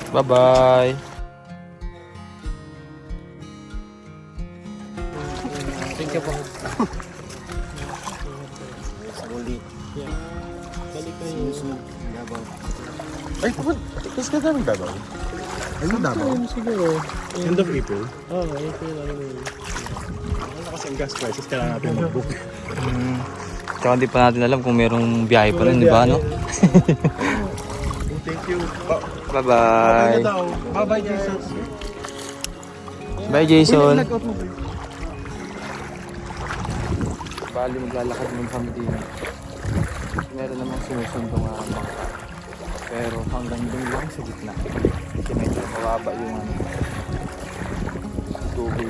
Bye-bye. Thank you po. Sulit. Yeah. Balik kayo. Sinusunod. Davao. Ay, tapos ka namin Davao? Ayun Davao? Siguro. End of April? Oo, April. Ano kasi ang gas prices, kailangan natin mag-book. Tsaka hindi pa natin alam kung merong biyahe pa rin, di ba, no? Thank you. Bye-bye. Bye-bye, Jesus. Bye, Jason. Bali, maglalakad muna kami din. Meron namang sinusundong ama. Pero hanggang doon lang sa gitna. Kasi medyo mababa yung tubig.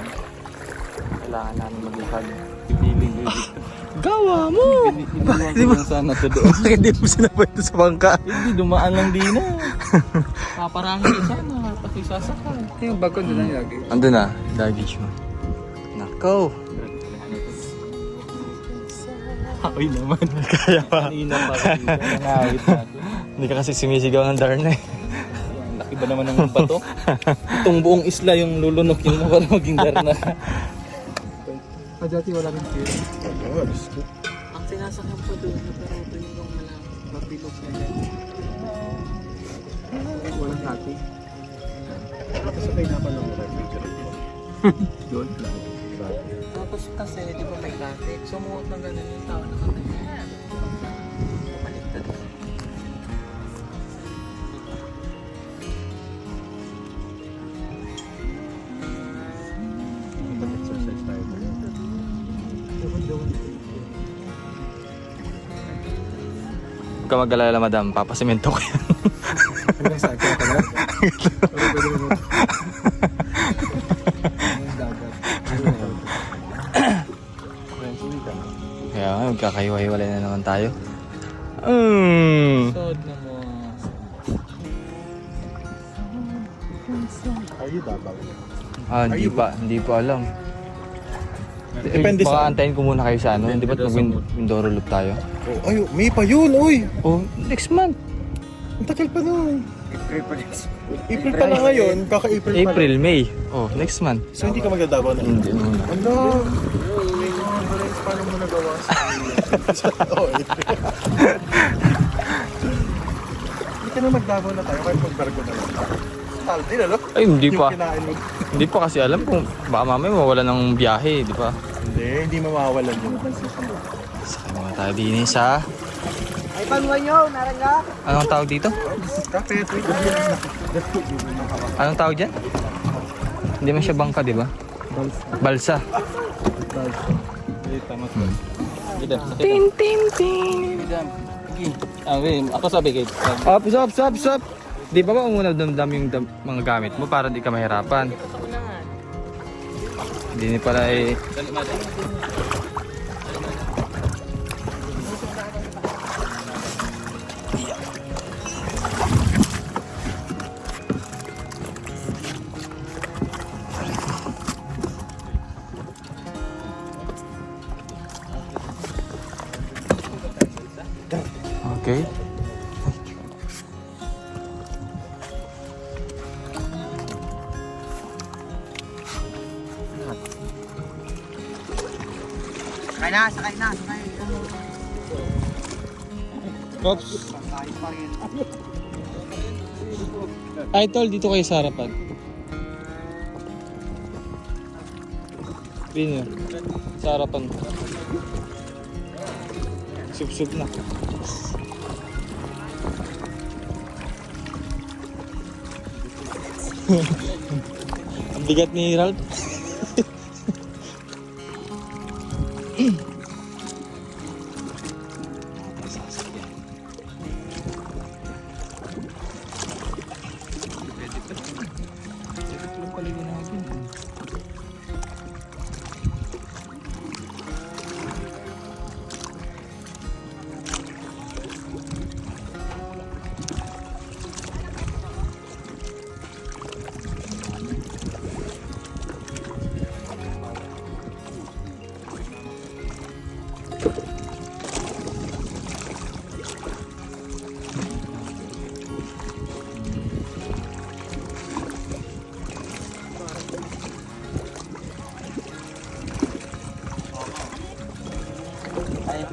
Kailangan namin maglakad. Pipiling-piling. Gawa mo! Hindi mo sana ito doon. Bakit di mo sinabay ito sa bangka? Hindi, dumaan lang din na. Paparahin ka sana. Pati sasakay. Yung bag ko doon lang lagi. Ando na, luggage mo. Nako. Aoy naman. Kaya pa. Kanina pa rin. Nangawit natin. Hindi ka kasi sumisigaw ng Darna eh. Laki ba naman ng bato? Itong buong isla yung lulunukin mo para maging Darna. Dati wala rin tira. Ang sinasakyan po doon na pero ito yung mabilog na yan. Walang dati. Kasabay na pa lang refrigerator. Doon. Tapos kasi, di ba may dati, sumuot ng ganun yung tao na katayo. Paliktad. Mag-exercise tayo. Huwag ka mag-alala, madam. Papasimento ko yan. Ano sa akin ka na? Pwede mo. Kaya nga, magkakahiwa-hiwalay na naman tayo. Sod na mo. Are you Davao? Hindi pa alam. Depende Baka sa... antayin ko muna kayo sa ano. Hindi ba mag-Mindoro Loop tayo? Oh, ay, May pa yun, uy! Oh, next month. Ang tagal pa nun. April pa rin. April pa lang ngayon, kaka-April pa lang. April, May. Oh, next month. So hindi ka magdadabo na? Hindi muna. Ano? Paano mo nagawa sa oh, April. Hindi ka na magdabo na tayo, kahit magbarko na lang. Saldi na, no? Ay, hindi pa. Yung kinain mo. Hindi pa kasi alam kung baka mamaya mawala ng biyahe, di ba? Hindi mawawalan yun. Sakay muna tayo din sa... Ay, panwayo, narangga. Anong tawag dito? Kape, Anong tawag dyan? Hindi man siya bangka, di ba? Balsa. tama ko. Ting, ting, ting. Ako sabi kay Stop. Di ba muna damdam yung mga gamit mo para di ka mahirapan? Hindi ni pala eh. Okay. Sakay na. Oops. Ay, tol, dito kayo sa harapan. Dito. Sa harapan. Sub na. Ang bigat ni Ralph.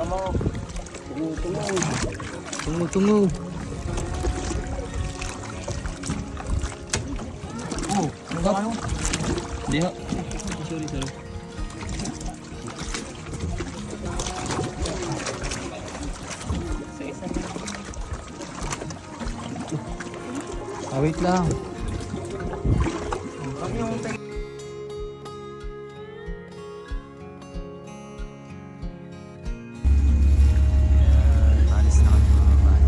mo. Tungo. Oh, ano? Hindi ho. Sorry. Wait lang. Alis na kami mga bahay.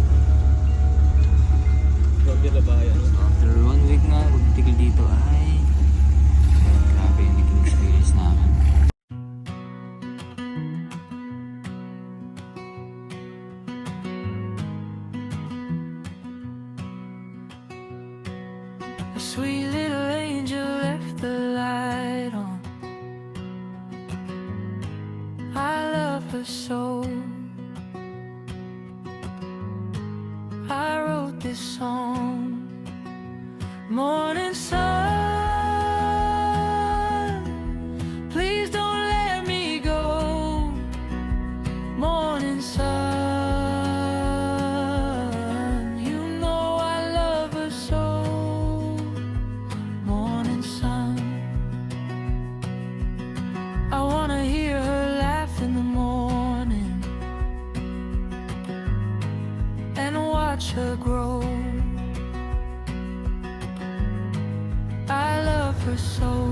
Grabe na bahay ano. After 1 week nga, pagtigil dito ay grabe yung naging experience namin. A sweet little angel left the light on. I love her so. I wrote this song. Morning sun, please don't let me go. Morning sun, you know I love her so. Morning sun, I wanna hear her laugh in the morning and watch her grow. I love her so.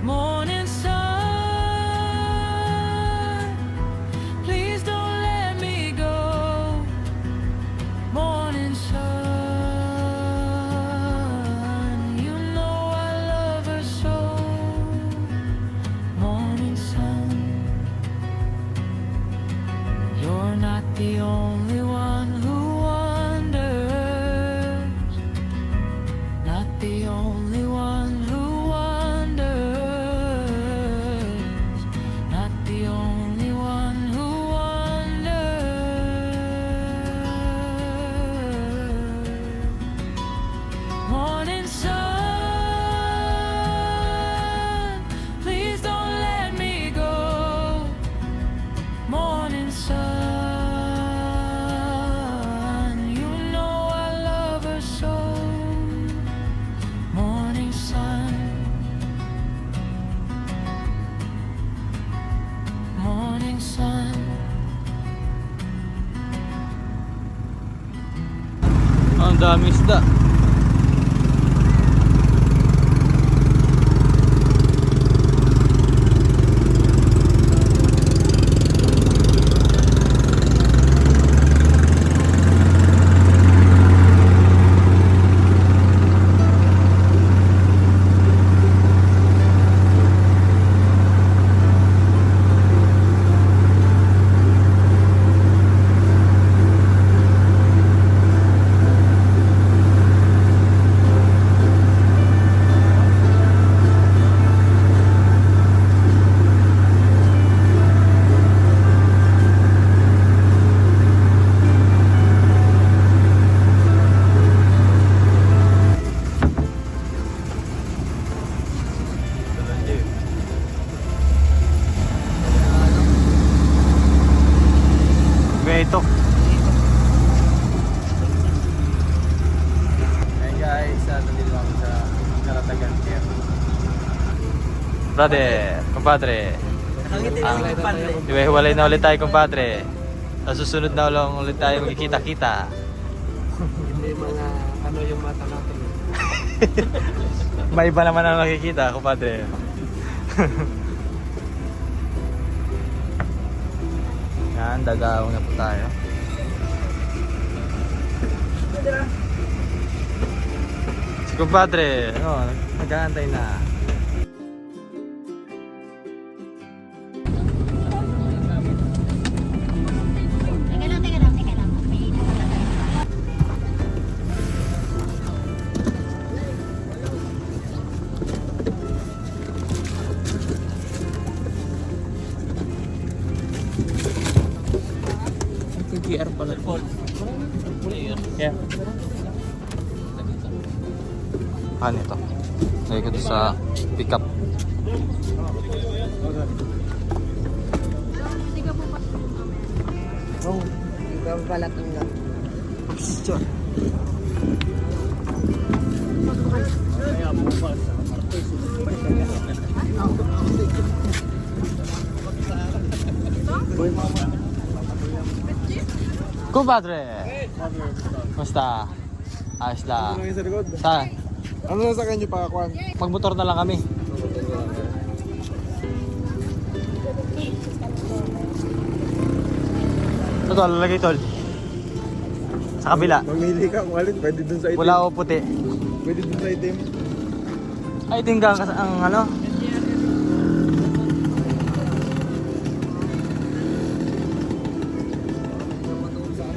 Morning sun, please don't let me go. Morning sun, you know I love her so. Morning sun, you're not the only one who wonders. Not the only one who wonders. Not the only one who wonders. Morning sun, please don't let me go. Morning sun, you know I love her so. Morning sun, morning sun. Ang dami isda. Ito. Hey guys, nandito kami sa Karatagan Camp. Brother, compadre. Hiwalay na ulit tayo, compadre. Sa susunod na ulit tayo magkikita-kita. Hindi mga ano yung mata natin. May iba naman ang nakikita, compadre. Yan, dagaw na po tayo. Si compadre, nag-aantay na. Teka lang. May nakalagay. TGR pala. Yeah. Ano ito? Lagay ko ito sa pickup. Tiga po Oo, ibabalat ang lang. Kumpadre! Basta. Ayos lang. Ano yung sa likod? Saan? Ano na sa kanya pa, Kwan? Magmotor na lang kami. Ito tol, lalagay tol. Sa kabila. Mamili ka kung alin, pwede dun sa itim. Wala o puti. Pwede dun sa itim. Ay, tinggang ang ano.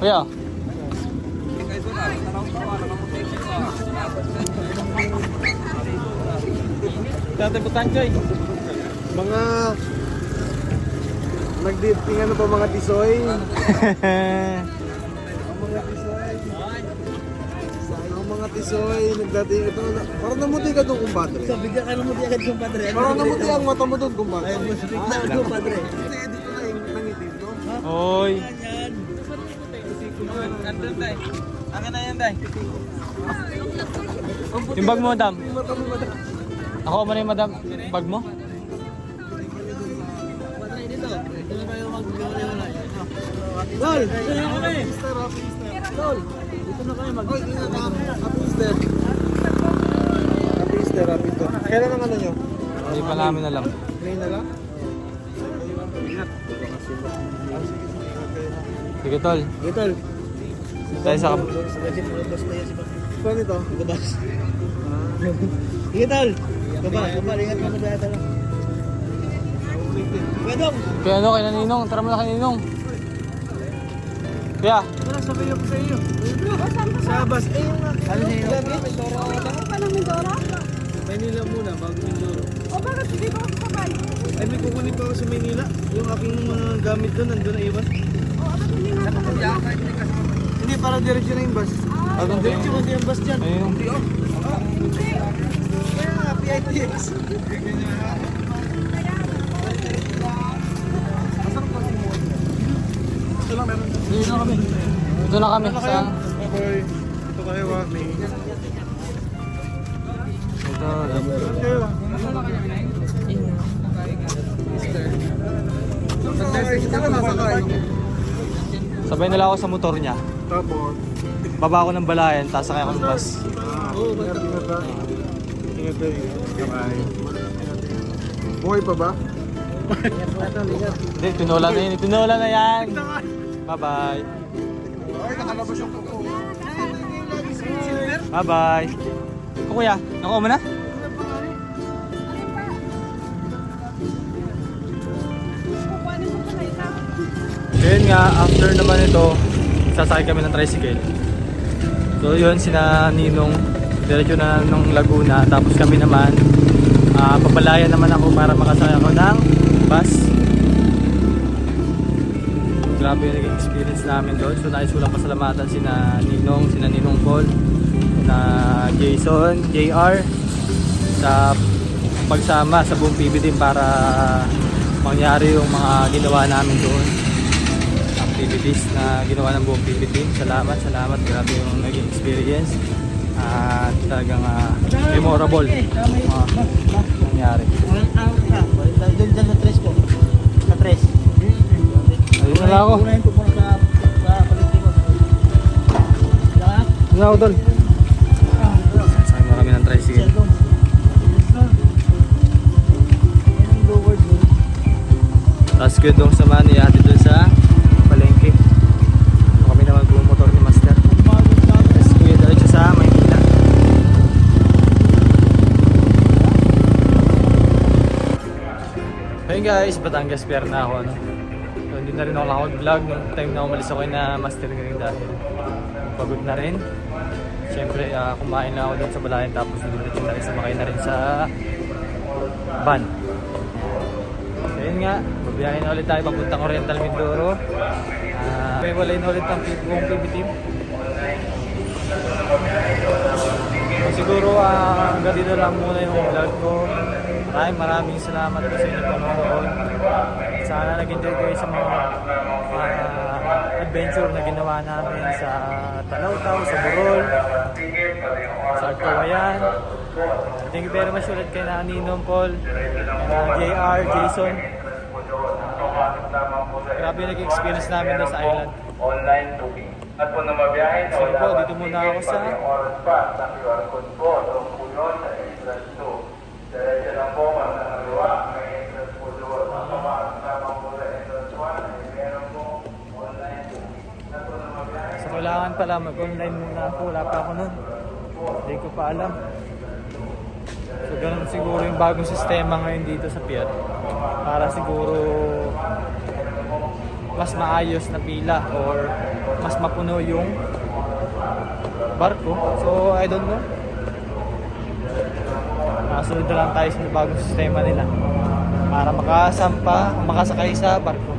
Kuya. Dati Butanchoy. Mga... Nagditing ano pa mga tisoy. Ang mga tisoy. Ang mga tisoy, nagdating ito. Parang namuti ka doon, kumpadre. Bigyan ka ng muti agad yung padre. Parang namuti ang mata mo doon, kumpadre. Ayun, mas bigla yung padre. Kasi dito na yung nangitim doon. Oy. Andun tay. Ang na yan tay. Yung bag mo, madam. Yung mata mo, madam. Ako man yung madam. Bag mo? Padre, dito. Dito na tayo mag-wala. Tol! Dito na kami! Tol! Dito na kami mag- Oy, ingat ka. Happy Easter. Happy Easter, happy Easter. Kailan ang ano nyo? Hindi pa namin alam. Ngayon na lang? Ingat. Sige tol. Dito, Tol. Tayo sa Saan ito? Sige, Tol. Kabal, ingat ka na ba yata lang. Kuya Dong! Kaya ano, kay Naninong. Tara mo na kay Naninong. Kaya. Wala, sabi ko sa iyo. Sa bus. Eh, yung Ano sa iyo? Maynila muna, bago Mindoro. O bakit hindi ko kasabay? Ay, may kukunin pa ako sa Maynila. Yung aking mga gamit doon, nandun na iwan. O bakit hindi nga kasabay? Hindi, para diretso na yung bus. Ano Diretso kasi yung bus dyan. Ayun. Kaya nga, PITX. Ito lang meron. Dito na kami. Dito na kami. Sa... Okay. Ito kayo ah. Ito. Saan kayo ah? Sabay nila ako sa motor niya. Tapos, Baba ako ng balayan, tapos sakay ako ng bus. ingat ha. Ingat tayo. Bye. Buhay pa ba? Hindi, tinola na yun. Tinola na yan. Bye-bye. Ay, nakalabas yung kuko. Bye-bye. Kuya, nakuha mo na? Kukuhanin mo sa ita. So yun nga, after naman ito, sasakay kami ng tricycle. So yun, sina Ninong, diretso na nung Laguna. Tapos kami naman, papalayan naman ako para makasakay ako ng bus. Grabe yung naging experience namin doon. So nais ko lang pasalamatan sina Ninong Paul, na Jason, JR, sa pagsama sa buong PB team para mangyari yung mga ginawa namin doon. Activities na ginawa ng buong PB team. Salamat. Grabe yung naging experience. At talagang memorable nangyari. Doon sa tres po. Sa tres. Ayun na lang ako. Unahin ko muna sa paligid ko. Saka? Ayun na ako doon. Sasakay na kami ng tricycle. Tapos ko doon sa mani ate doon sa palengke. So, kami naman bumotor ni Master. Tapos kuya diretso sa Maynila. Ayun guys, Batangas Pier na ako. So, hindi na rin ako nakapag-vlog nung time na umalis ako na Master ngayon dahil pagod na rin. Siyempre, kumain na ako doon sa Balayan tapos diretso na rin sumakay na rin sa van. Ayun nga, babiyahin na ulit tayo papuntang Oriental Mindoro. May walay na ulit ang buong PB team. So, siguro hanggang dito lang muna yung vlog ko. Maraming salamat po sa inyong panonood. Sana nag-enjoy kayo sa mga adventure na ginawa namin sa Talawtaw, sa Burol, sa Arcawayan. Thank you very much ulit kay na Ninong Paul, JR, Jason. Grabe yung nag-experience namin doon sa island. Online booking. At po na mabiyahin, So po, dito muna ako sa oras pa sa QR code po. Doon po yun sa entrance 2. Diretso lang po, makakaliwa. May entrance po doon. Kasama po sa entrance 1. Ay meron po online booking. At po na mabiyahin. So kailangan pala mag-online muna ako, wala pa ako nun. Hindi ko pa alam. So ganun siguro yung bagong sistema ngayon dito sa pier. Para siguro mas maayos na pila or mas mapuno yung barko. So I don't know. Nasunod na lang tayo sa bagong sistema nila para makasakay sa barko.